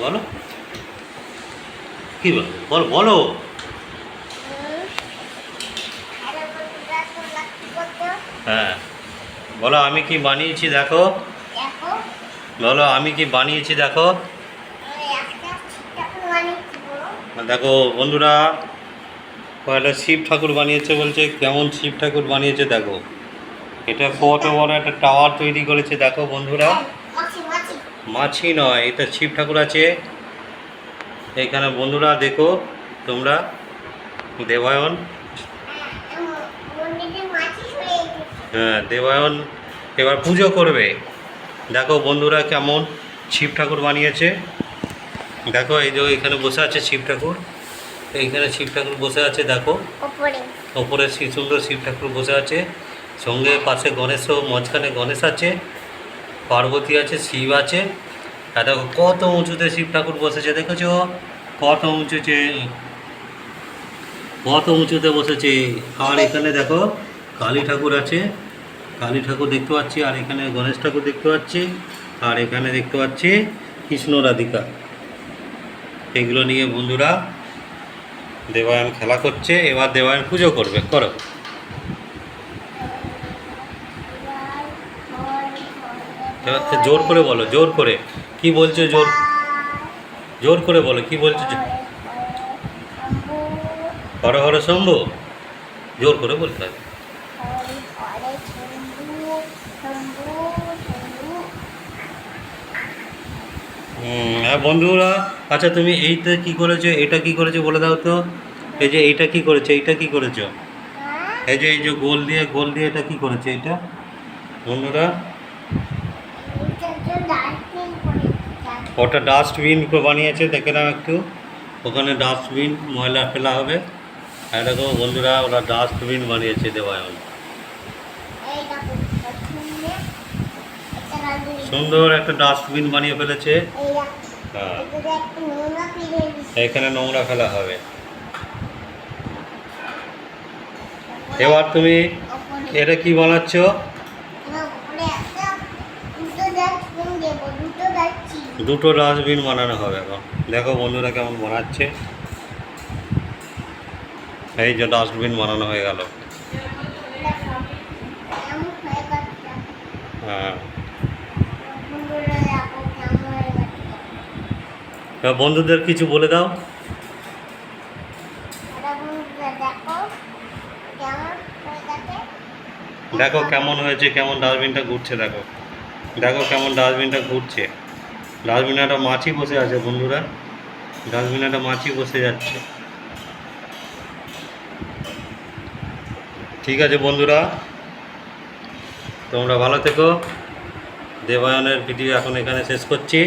বলো কি বলো, বলো বলো। হ্যাঁ বলো, আমি কি বানিয়েছি দেখো। বলো আমি কি বানিয়েছি দেখো। দেখো বন্ধুরা, একটা শিব ঠাকুর বানিয়েছে, বলছে কেমন শিব ঠাকুর বানিয়েছে দেখো। এটা কত বড় একটা টাওয়ার তৈরি করেছে দেখো বন্ধুরা। মাছি নয়, এটা শিব ঠাকুর আছে এইখানে বন্ধুরা, দেখো তোমরা। দেবায়ন, হ্যাঁ দেবায়ন এবার পুজো করবে। দেখো বন্ধুরা কেমন শিব ঠাকুর বানিয়েছে দেখো। এই যে এখানে বসে আছে শিব ঠাকুর, এইখানে শিব ঠাকুর বসে আছে দেখো। ওপরে সুন্দর শিব ঠাকুর বসে আছে, সঙ্গে পাশে গণেশও, মাঝখানে গণেশ আছে, পার্বতী আছে, শিব আছে। আর দেখো কত উঁচুতে শিব ঠাকুর বসেছে, দেখেছো কত উঁচুতে, কত উঁচুতে বসেছে। আর এখানে দেখো কালী ঠাকুর আছে, কালী ঠাকুর দেখতে পাচ্ছি, আর এখানে গণেশ ঠাকুর দেখতে পাচ্ছি, আর এখানে দেখতে পাচ্ছি কৃষ্ণ রাধিকা। এগুলো নিয়ে বন্ধুরা দেবায়ন খেলা করছে। এবার দেবায়ন পুজো করবে, করো। জোর করে বলো, জোর করে কি বলছো, জোর জোর করে বলো কি বলছো। হর হর শম্ভু, জোর করে বলতে হবে। হ্যাঁ বন্ধুরা, আচ্ছা তুমি এইটা কি করেছো, এটা কি করেছো বলে দাও তো। এই যে এইটা কি করেছো, এইটা কি করেছো, এই যে গোল দিয়ে এটা কি করেছে এইটা বন্ধুরা। ওটা ডাস্টবিন বানিয়েছে, দেখে নাও একটু, ওখানে ডাস্টবিন, ময়লা ফেলা হবে। আর দেখো বন্ধুরা, ওরা ডাস্টবিন বানিয়েছে দেবায়ন। সুন্দর একটা ডাস্টবিন বানিয়ে ফেলেছে। হ্যাঁ এখানে নোংরা ফেলা হবে। এবার তুমি এটা কি বানাচ্ছ। দুটো ডাস্টবিন বানানো হবে এখন। দেখো বন্ধুরা কেমন বানাচ্ছে। এই যে ডাস্টবিন বানানো হয়ে গেল। হ্যাঁ বন্ধুদের কিছু বলে দাও। দেখো কেমন হয়েছে, কেমন ডাস্টবিনটা ঘুরছে দেখো। দেখো কেমন ডাস্টবিনটা ঘুরছে। ডাস্টবিনে একটা মাছি বসে আছে বন্ধুরা, ডাস্টবিনে একটা মাছি বসে যাচ্ছে। ঠিক আছে বন্ধুরা, তোমরা ভালো থেকো। দেবায়নের ভিডিও এখন এখানে শেষ করছি।